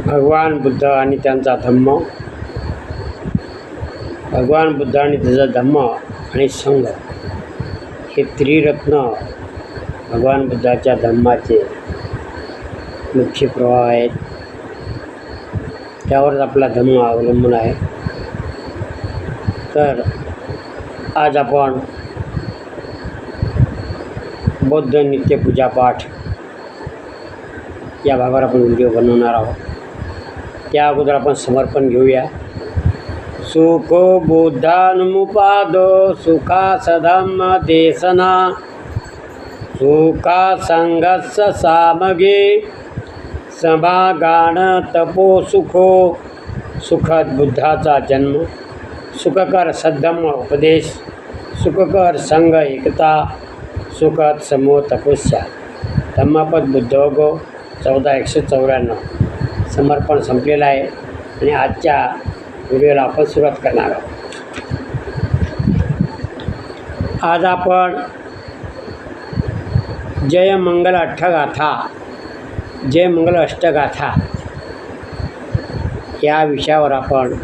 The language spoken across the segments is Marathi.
भगवान बुद्ध आणि त्यांचा धम्म, भगवान बुद्ध आणि त्याचा धम्म आणि संघ हे त्रिरत्न भगवान बुद्धाच्या धम्माचे मुख्य प्रवाह आहेत. त्यावरच आपला धम्म अवलंबून आहे. तर आज आपण बौद्ध नित्य पूजापाठ या भागावर आपण व्हिडिओ बनवणार आहोत. त्या अगोदर आपण समर्पण घेऊया. सुखो बुद्धानुमुपादो सुखा सधम्म देशना सुखा संघस्स सामगे समागान तपो सुखो. सुखद बुद्धाचा जन्म, सुखकर सद्धम्म उपदेश, सुखकर संघ एकता, सुखद समूह तपस्या. धम्मपद बुद्धोगो 14:194. समर्पण संपलेलं आहे आणि आजच्या व्हिडिओला आपण सुरुवात करणार आहोत. आज आपण जय मंगल अष्टगाथा, जय मंगल अष्टगाथा या विषयावर आपण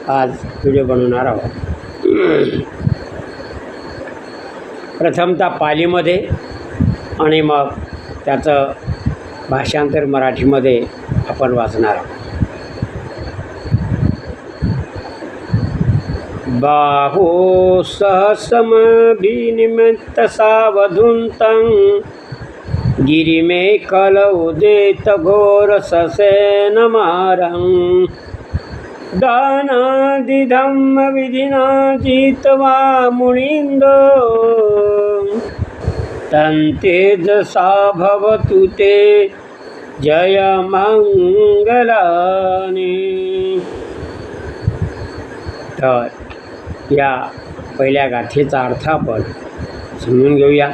आज व्हिडिओ बनवणार आहोत. प्रथमतः पालीमध्ये आणि मग त्याचं भाषांतर मराठीमध्ये आपण वाचणार आहोत. बाहो सहसमभिनिमित्त सावधुन्तं गिरिमेखल उदित घोर ससेनमारं दानादिधम्म विधिना जित्वा मुनीन्दो तन्तेजसा भवतु ते जय मंगलानि. तर या पहिल्या गाथेचा अर्थ आपण समजून घेऊया.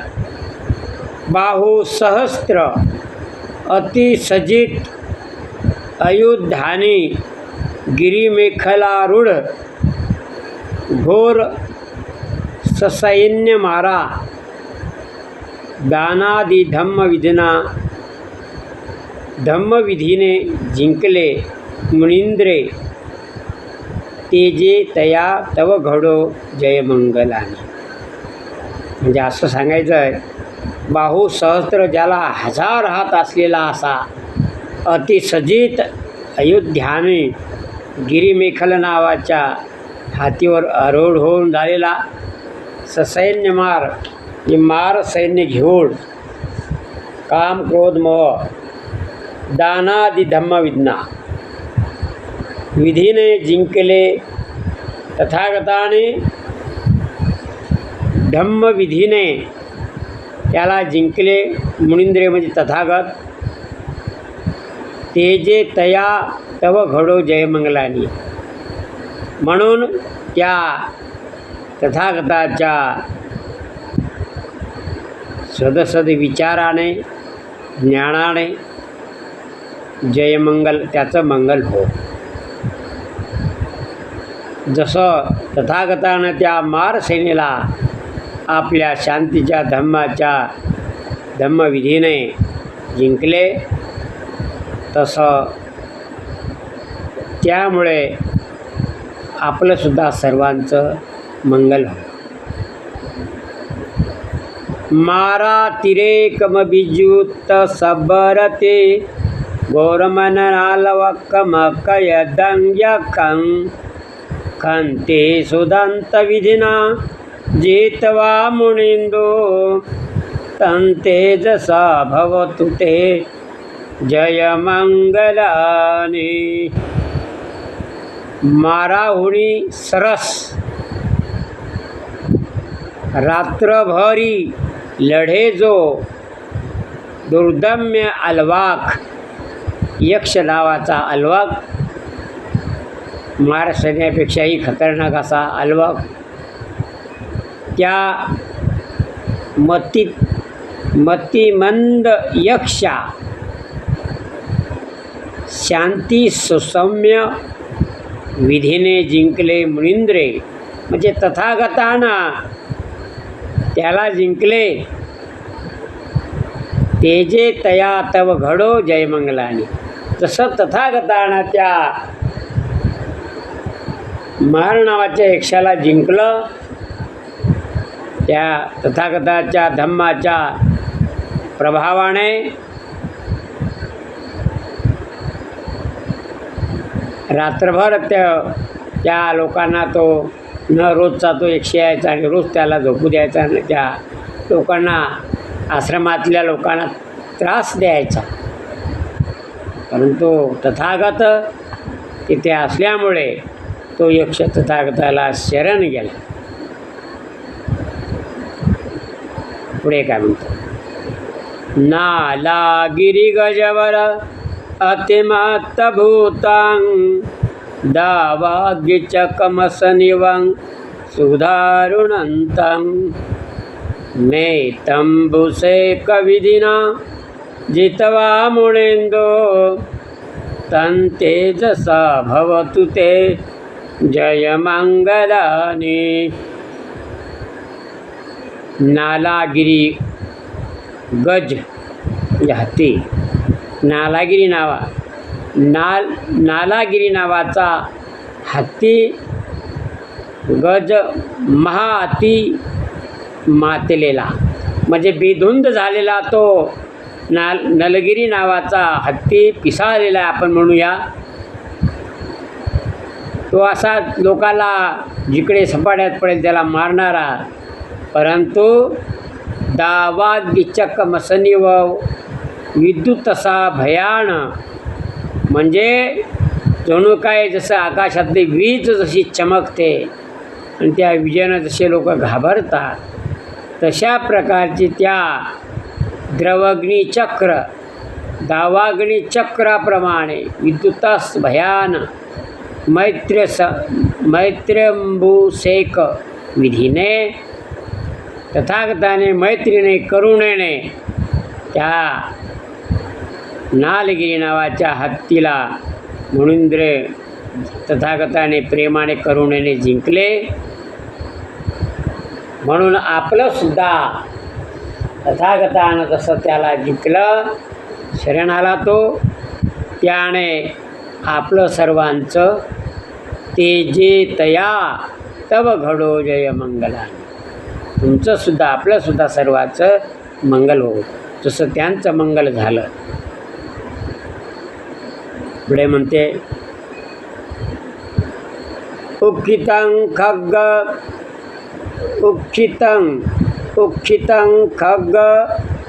बाहू सहस्त्र अतिसजित अयुधानी गिरिमेखलारूढ घोर ससैन्य मारा दानादि धम्मविधिना धम्मविधीने जिंकले मुनींद्रे तेजे तया तव घडो जयमंगलाने. म्हणजे असं सांगायचं आहे, बाहू सहस्त्र ज्याला 1000 हात असलेला असा अतिसजित अयोध्याने गिरिमेखल नावाच्या हातीवर आरूढ होऊन झालेला ससैन्य मार हे मार सैन्य घेऊन काम क्रोध मोह दानादि धम्मविधना विधीने जिंकले तथागताने धम्मविधीने त्याला जिंकले मुनींद्रे म्हणजे तथागत तेजे तया तव घडो जयमंगलानी. म्हणून त्या तथागताच्या सदसद विचाराने ज्ञानाने जयमंगल त्याचं मंगल हो. जसं तथागतानं त्या मार सेनेला आपल्या शांतीच्या धम्मविधीने जिंकले, तसं त्यामुळे आपलंसुद्धा सर्वांचं मंगल हो. मारा तिरेकमभिजुत सबरते घोरमननालवकमकयदंग्यकं खन्ते सुदन्तविधिना जित्वा मुनीन्दो तन्तेजसा भवतु ते जयमंगलानि. माराहुणी सरस रात्रभरी लढे जो दुर्दम्य अलवाक, यक्ष नावाचा अलवाक, मार सैन्यापेक्षाही खतरनाक असा अलवाक, त्या मतिमंद यक्षा शांती सुसौम्य विधीने जिंकले मुनींद्रे. म्हणजे तथागताना त्याला जिंकले. तेजे तया तव घडो जयमंगलानी. तसं तथागतानं त्या महार नावाच्या यक्षाला जिंकलं. त्या तथागताच्या धम्माच्या प्रभावाने रात्रभर त्या लोकांना तो न रोजचा तो यक्षी यायचा आणि रोज त्याला झोपू द्यायचा आणि त्या लोकांना आश्रमातल्या लोकांना त्रास द्यायचा. परंतु तथागत तिथे असल्यामुळे तो यक्ष तथागताला शरण गेला. पुढे काय म्हणतो, नाला गिरी गजवर अतिमत्त भूतां दावाग्यचकमसनिवं सुधारुणन्तं मे तंबुसेकविधिना जित्वा मुनीन्दो तन्तेजसा भवतु ते जयमंगलानि. नालागिरी गज म्हणजे हत्ती, नालागिरी नावाचा हत्ती गज महाअती मातलेला म्हणजे बेधुंद झालेला तो नलगिरी नावाचा हत्ती पिसाळलेला आपण म्हणूया. तो असा लोकाला जिकडे सपाट्यात पडेल त्याला मारणारा. परंतु दावाग्यचक मसनिव विद्युत असा भयान म्हणजे जणू काय जसं आकाशातली वीज जशी चमकते आणि त्या विजेनं जसे लोक घाबरतात तशा प्रकारची त्या द्रवग्निचक्र दावाग्निचक्राप्रमाणे विद्युतास भयान मैत्र्यंबुसेक विधीने तथागताने मैत्रीने करुणेने त्या नालगिरी नावाच्या हत्तीला मुनींद्र तथागताने प्रेमाने करुणेने जिंकले. म्हणून आपलं सुद्धा तथागतानं जसं त्याला जिंकलं शरण आला तो, त्याने आपलं सर्वांचं तेजे तया तव घडो जय मंगलानि. तुमचंसुद्धा आपलंसुद्धा सर्वांचं मंगल हो जसं त्यांचं मंगल झालं. पुढे म्हणते, उक्षितं खग्ग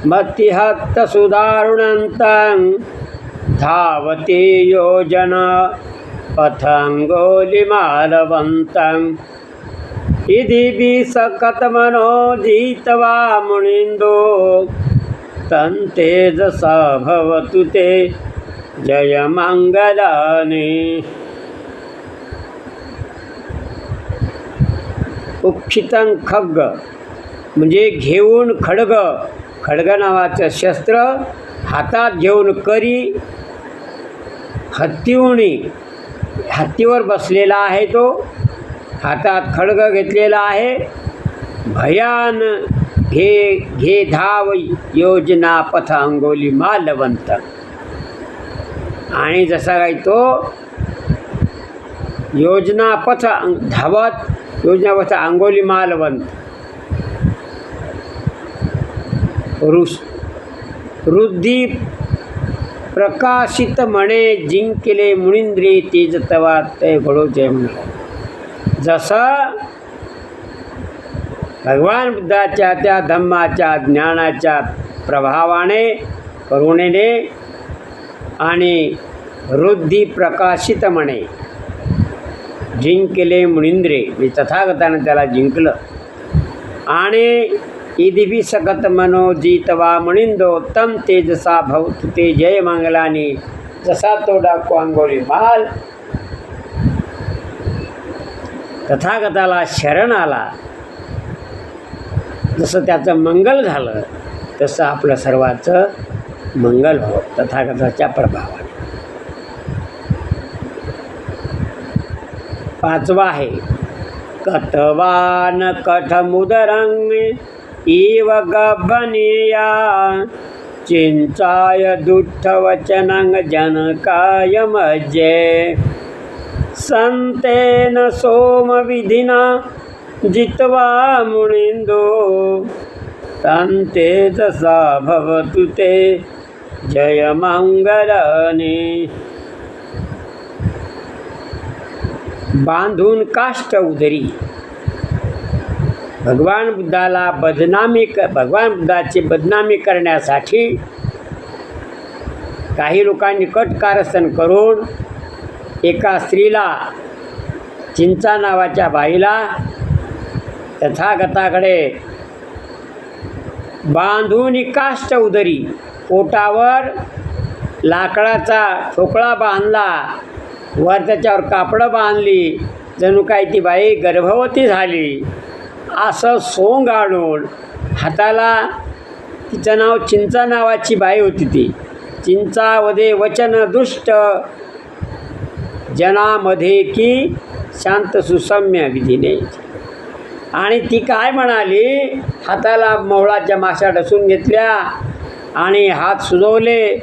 मतिहत्त सुदारुणन्तं धावते योजना पथंगोलिमालवन्तं इति विसकतमनो जित्वा मुनीन्दो तन्तेजसा भवतु ते जयमंगलानि. उक्षितं खग्ग म्हणजे घेऊन खड्ग, खड्ग नावाचं शस्त्र हातात घेऊन करी हत्तीवर बसलेला आहे. तो हातात खड्ग घेतलेला आहे. भयान घे धाव योजना पथ अंगोली मालवंत. आणि जसा काही तो योजनापथ धावत योजनापथ अंगोली मालवंत रुद्धी प्रकाशित म्हणे जिंकले मुनींद्रे तेजतवा ते घडो जय म्हणा. जसं भगवान बुद्धाच्या त्या धम्माच्या ज्ञानाच्या प्रभावाने करुणेने आणि रुद्धी प्रकाशित म्हणे जिंकले मुनींद्रे म्हणजे तथागतानं त्याला जिंकलं. आणि इदिभी सकत मनो जितवा मुनिंदो तम तेजसा भवतु ते जय मंगलानि. जसा तो डाकू अंगोली माल तथागताला शरण आला, जसं त्याचं मंगल झालं तसं आपलं सर्वांचं मंगल हो तथागताच्या प्रभावाने. पाचवा आहे, कतवान कठमुदरंग इव गभनीया चिंचाय दुष्टवचनं जनकाय मज्जे संतेन सोमविधिना जित्वा मुनिन्दो तन्ते तसा भवतु ते जयमंगलानि। बांधून काष्ट उदरी भगवान बुद्धाची बदनामी करण्यासाठी काही लोकांनी कट कारस्थान करून एका स्त्रीला, चिंचा नावाच्या बाईला तथागताकडे बांधून काष्ट उदरी, पोटावर लाकडाचा ठोकळा बांधला, वर त्याच्यावर कापडं बांधली, जणू काही ती बाई गर्भवती झाली असं सोंग आणून हाताला, तिचं नाव चिंचा नावाची बाई होती ती, चिंचावदे वचन दुष्ट जनामध्ये की शांत सुसम्य विधीने, आणि ती काय म्हणाली, हाताला मोहळाच्या माशा डसून घेतल्या आणि हात सुजवले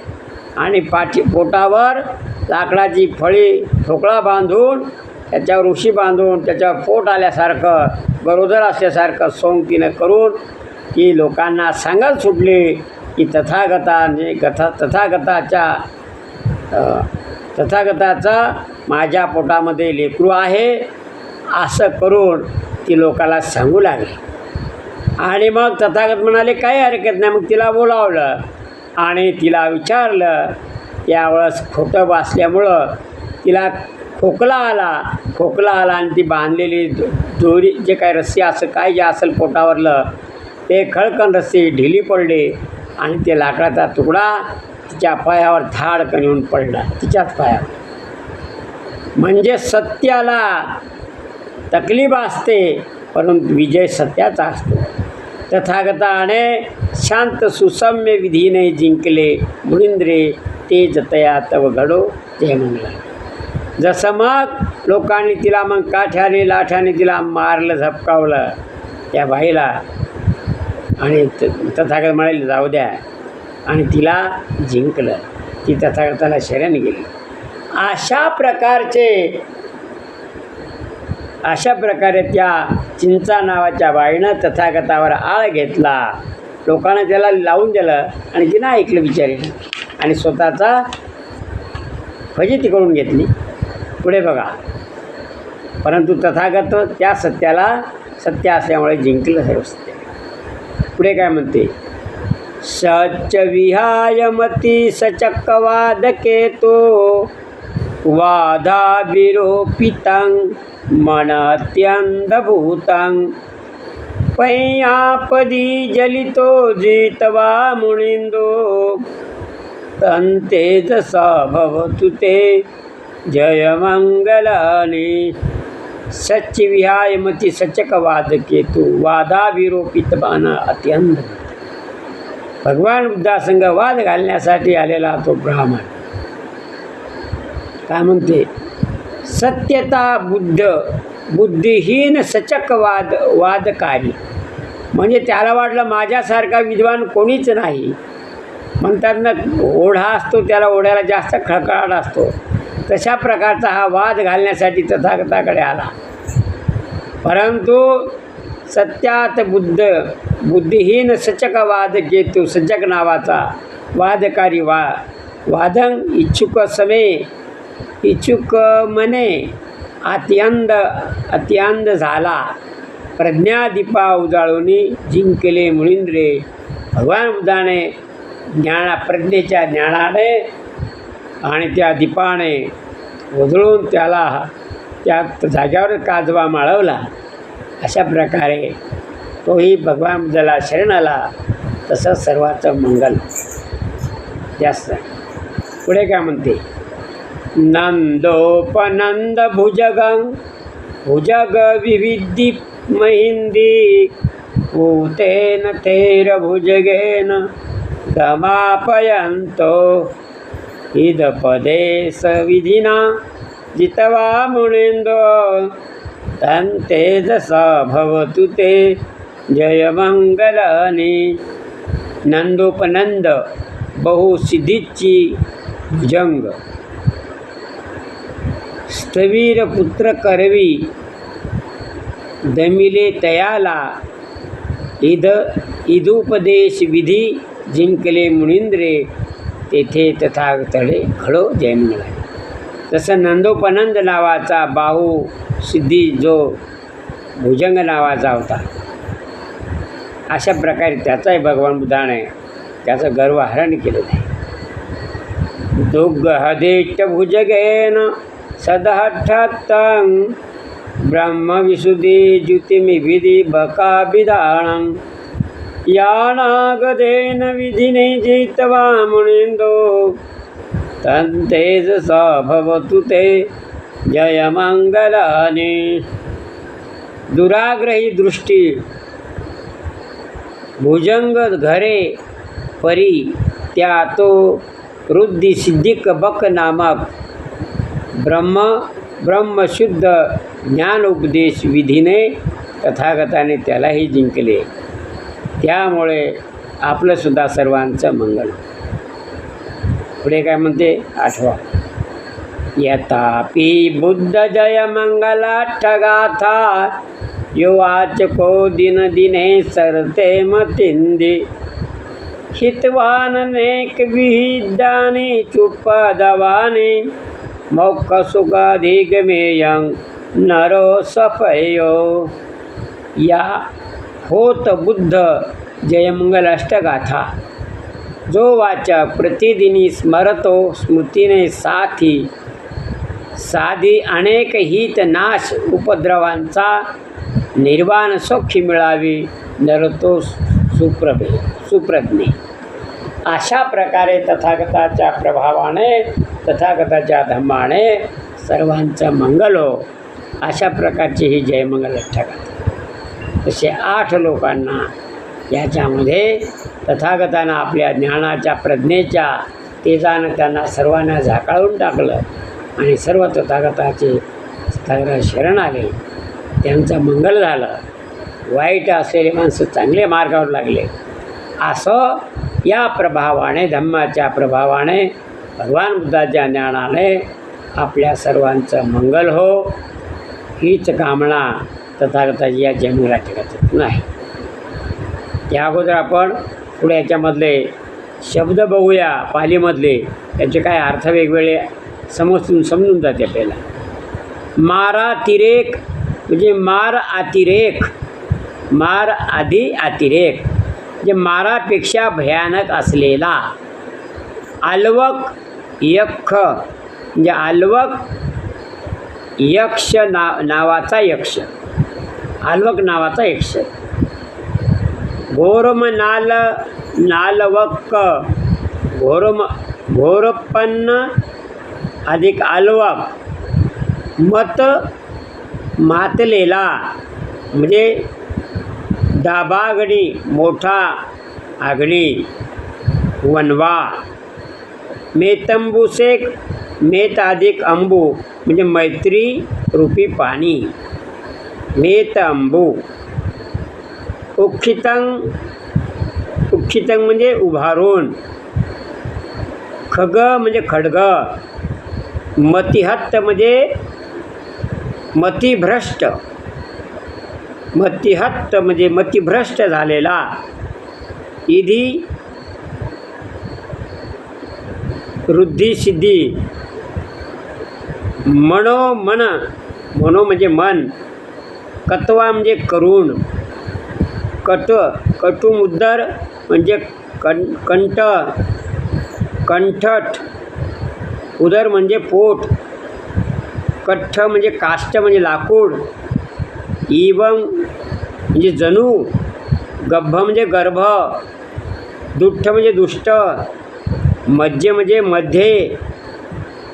आणि पोटावर लाकडाची फळी ठोकळा बांधून त्याच्यावर उशी बांधून त्याच्यावर पोट आल्यासारखं गरोदर असल्यासारखं सोंग तिनं करून ती लोकांना सांगत सुटली की तथागताचा माझ्या पोटामध्ये लेकरू आहे असं करून ती लोकांना सांगू लागली. आणि मग तथागत म्हणाले काही हरकत नाही. मग तिला बोलावलं आणि तिला विचारलं. यावेळेस खोटं वाचल्यामुळं तिला खोकला आला आणि ती बांधलेली दोरी, जे काय रस्सी असं काय जे असेल पोटावरलं ते खळकन रस्सी ढिली पडली आणि ते लाकडाचा तुकडा तिच्या पायावर धाडकन येऊन पडला, तिच्याच पायावर. म्हणजे सत्याला तकलीफ असते परंतु विजय सत्याचा असतो. तथागताने शांत सुसम्य विधीने जिंकले मुनिंद्रे, तेज तया तव घडो जय मंगला. जसं मग लोकांनी तिला मग काठ्याने लाठ्याने तिला मारलं, झपकावलं त्या बाईला, आणि तथागत म्हणाले जाऊ द्या, आणि तिला जिंकलं. ती तथागताला शरण गेली. अशा प्रकारे त्या चिंचा नावाच्या बाईनं तथागतावर आळ घेतला. लोकांना त्याला लावून दिलं आणि तिनं ऐकलं बिचारीनं आणि स्वतःचा फजिती करून घेतली. पुढे बघा, परंतु तथागत त्या सत्याला सत्य असल्यामुळे जिंकलं सर्व सत्य. पुढे काय म्हणते, सच्च विहाय मती सचक्कवादकेतो वाधा विरोपितं मनत्यंधभूतं पय्यापदी जलितो जितवा मुनिंदो तन्तेजसा भवतु ते जयमंगलानि. सच्च विहाय मती सचकवाद केतू वादा विरोपित बाण अत्यंत. भगवान बुद्धासंग वाद घालण्यासाठी आलेला तो ब्राह्मण काय म्हणते, सत्यता बुद्धिहीन वादकारी. म्हणजे त्याला वाटलं माझ्यासारखा विद्वान कोणीच नाही. म्हणतात ना, ओढा असतो त्याला ओढ्याला जास्त खळखळाट असतो, तशा प्रकारचा हा वाद घालण्यासाठी तथागताकडे आला. परंतु सत्यात बुद्धिहीन सचकवाद केतू, सजक नावाचा वादकारी वादन इच्छुक मने अत्यंध झाला. प्रज्ञादीपा उजाळून जिंकले मुनिंद्रे. भगवान बुद्धाने प्रज्ञेच्या ज्ञानाने आणि त्या दीपाने उजळून त्याला त्या जाग्यावर काजवा माळवला. अशा प्रकारे तोही भगवान बुद्धाला शरण आला. तसं सर्वाचं मंगल जास्त. पुढे काय म्हणते, नंदोपनंद भुजग विविधि महिंदी भूतेन थेर भुजगेन गमापयंतो इदपदेश विधिना जितवा मुनिंदो तन्तेजसा भवतु ते जयमंगलानि. नंदोपनंद बहुसिद्धीची भुजंग स्थवीर पुत्र करवी दमिले तयाला इदुपदेश विधी जिंकले मुनींद्रे तेथे तथागतळे घडो जयमंगला. तसं नंदोपनंद नावाचा बाहू सिद्धी जो भुजंग नावाचा होता, अशा प्रकारे त्याचाही भगवान बुद्धाने त्याचं गर्वहरण केलेलं आहे. दुग्गहदेष्ट भुजगेन सदहठ्ठं ब्रह्मविशुद्धि ज्युतिमिविधि बकाभिधानं यानागदेन विधिने जित्वा मुनीन्दो तन्तेजसा भवतु ते जयमंगलानि. दुराग्रही दृष्टी भुजंग घरे परी त्या तो रुद्धी सिद्धिक बक नामक ब्रह्मशुद्ध ज्ञानोपदेश विधीने तथागताने त्यालाही जिंकले. त्यामुळे आपलंसुद्धा सर्वांचं मंगल. पुढे काय म्हणते, आठवा. यथापि बुद्ध जय मंगलाठगाथा यो वाचको दिन दिने सरते मतिंदी हितवान नेक विहिदानी चुपदवानी मोक्ष सुखाधिगमेयं नरो सफयो. या होत बुद्ध जयमंगल अष्टगाथा जो वाचक प्रतिदिनी स्मरतो स्मृतीने साधी अनेक हित नाश उपद्रवांचा निर्वाण सौख्य मिळावी नरतो सुप्रज्ञे. अशा प्रकारे तथागताच्या प्रभावाने तथागताच्या धम्माने सर्वांचं मंगल हो. अशा प्रकारची ही जयमंगल अष्टगाथा. तसे 8 लोकांना याच्यामध्ये तथागतानं आपल्या ज्ञानाच्या प्रज्ञेच्या तेजानं त्यांना सर्वांना झाकाळून टाकलं आणि सर्व तथागताचे शरण आले. त्यांचं मंगल झालं. वाईट असलेले माणसं चांगले मार्गावर लागले. असं या प्रभावाने धम्माच्या प्रभावाने भगवान बुद्धाच्या ज्ञानाने आपल्या सर्वांचं मंगल हो, हीच कामना तथागताची या जयमंगल अष्टगाथेतून आहे. त्या अगोदर आपण पुढे याच्यामधले शब्द बघूया. पालीमधले त्याचे काय अर्थ वेगवेगळे समजून जाते आपल्याला. मारातिरेक म्हणजे मार अतिरेक, मार आधी अतिरेक म्हणजे मारापेक्षा भयानक असलेला. आल्वक यक्ष म्हणजे आल्वक यक्ष नावाचा यक्ष, आल्वक नावाचा यक्ष. घोरम नालवक्क घोरपन्न अधिक आल्वक. मत मातलेला म्हणजे दाबागडी मोठा आगडी वनवा. मेतंबुसेक मेत अधिक अंबू म्हणजे मैत्री रूपी पाणी मेत अंबू. उख्खितंग म्हणजे उभारून. खग म्हणजे खड्ग. मतिहत्त म्हणजे मतिभ्रष्ट. मतिहत्त म्हणजे मतिभ्रष्ट झालेला. इधी रुद्धी सिद्धी. मनो म्हणजे मन. कत्वा म्हणजे करुण. कटुमुद्दर म्हणजे कंठट. उदर म्हणजे पोट. कठ्ठ म्हणजे काष्ट म्हणजे लाकूड. इवं म्हणजे जणू. गब्भ म्हणजे गर्भ. दुष्ट म्हणजे दुष्ट. मध्य म्हणजे मध्ये.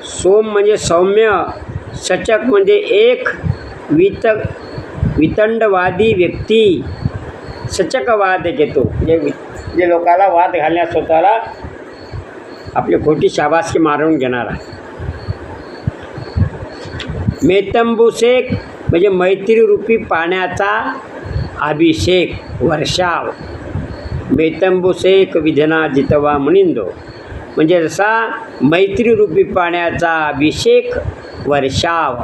सोम म्हणजे सौम्य. सचक म्हणजे एक. वितंडवादी व्यक्ती. सचकवाद घेतो जे लोकाला वाद घालण्यास स्वतःला आपली खोटी शाबासकी मारून घेणारा. मेतंबुसेक म्हणजे मैत्रीरूपी पाण्याचा अभिषेक वर्षाव. मेतंबुसेक विधना जितवा मुनिंदो. म्हणजे जसा मैत्रीरूपी पाण्याचा अभिषेक वर्षाव.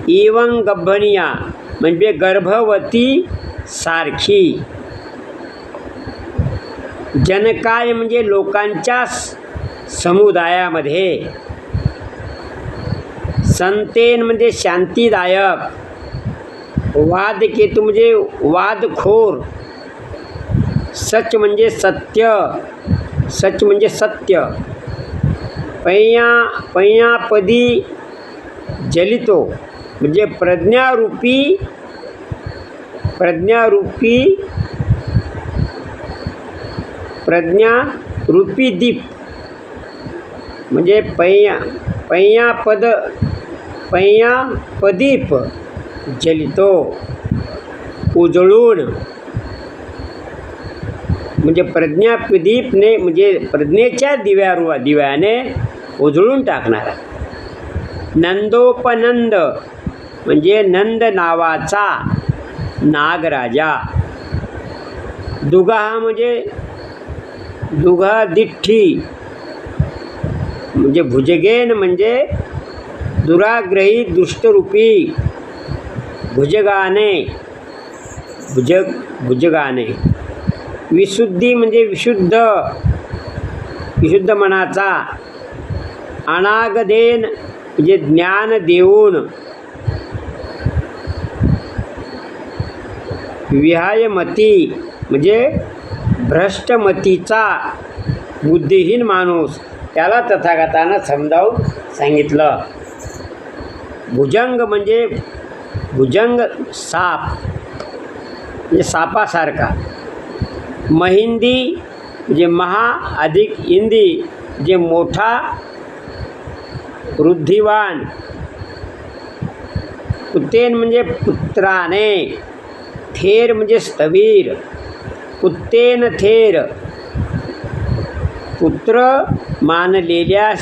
इवं गभनिया म्हणजे गर्भवती सारखी. जनकाय म्हणजे लोकांच्या समुदायामध्ये. संतेन म्हणजे शांतीदायक. वादकेतू म्हणजे वादखोर. सच म्हणजे सत्य. सच म्हणजे सत्य. पय्यापदी जलितो म्हणजे प्रज्ञारूपी दीप. म्हणजे पय्यापदीप जलितो उजळून. म्हणजे प्रज्ञाप्रदीपने म्हणजे प्रज्ञेच्या दिव्याने उजळून टाकणारा. नंदोपनंद म्हणजे नंद नावाचा नागराजा. दुगा म्हणजे दुघादिठ्ठी म्हणजे भुजगेन म्हणजे दुराग्रही दुष्टरूपी. भुजगाने. विशुद्धी म्हणजे विशुद्ध मनाचा. अनागदेन म्हणजे ज्ञान देऊन. विहायमती म्हणजे भ्रष्टमतीचा बुद्धिहीन माणूस, त्याला तथागतानं समजावून सांगितलं. भुजंग म्हणजे साप म्हणजे सापासारखा. महिंदी म्हणजे महा अधिक इंदी म्हणजे मोठा वृद्धिवान. कुत्तेन म्हणजे पुत्राने. थेर म्हणजे स्थवीर. कुत्तेन थेर पुत्र मानलेल्या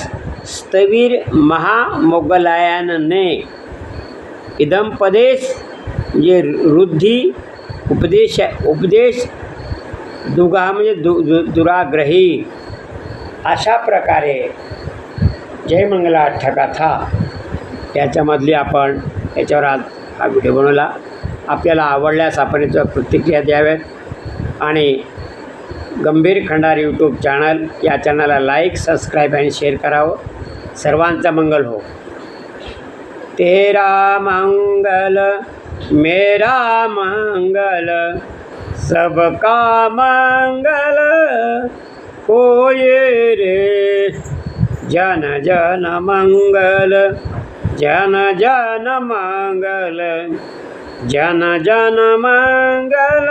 स्थवीर महामोगलायनने. इदंपदेश म्हणजे वृद्धी उपदेश. दुगा म्हणजे दुराग्रही. अशा प्रकारे जयमंगला अठ्ठकथा याच्यामधली आपण याच्यावर आज हा व्हिडिओ बनवला. आपल्याला आवडल्यास आपण याच्यावर प्रतिक्रिया द्याव्यात आणि गंभीर खंडार यूट्यूब चॅनल या चॅनलला लाईक, सबस्क्राईब आणि शेअर करावं. सर्वांचा मंगल हो. तेरा मंगल मेरा मंगल सबका मंगल होए रे. जन जन मंगल जन जन मंगल जन जन मंगल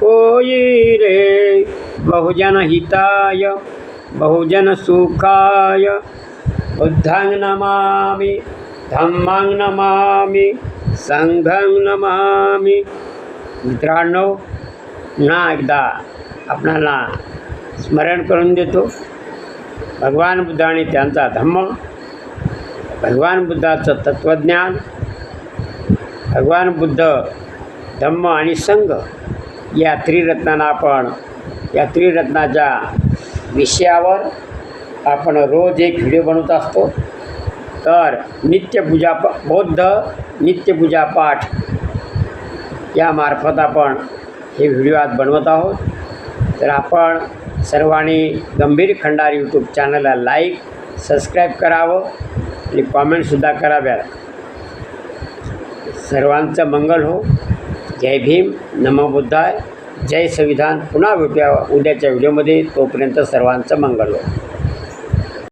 होई रे. बहुजन हिताय बहुजन सुखाय बुद्धं नमामि धम्मं नमामि संघं नमामि. मित्रांनो, पुन्हा एकदा आपणाला स्मरण करून देतो. भगवान बुद्ध आणि त्यांचा धम्म, भगवान बुद्धाचं तत्त्वज्ञान, भगवान बुद्ध, धम्म आणि संघ या त्रिरत्नांना आपण या त्रिरत्नाच्या विषयावर आपण रोज एक व्हिडिओ बनवत असतो. तर बौद्ध नित्यपूजा पाठ यामार्फत आपण हे व्हिडिओ आज बनवत आहोत. तर आपण सर्वांनी गंभीर खंडार यूट्यूब चॅनलला लाईक, सबस्क्राईब करावं आणि कॉमेंटसुद्धा कराव्यात. सर्वांचं मंगल हो. जय भीम, नमो बुद्धाय, जय संविधान. पुन्हा भेटूया उद्याच्या व्हिडिओमध्ये. तोपर्यंत सर्वांचं मंगल हो.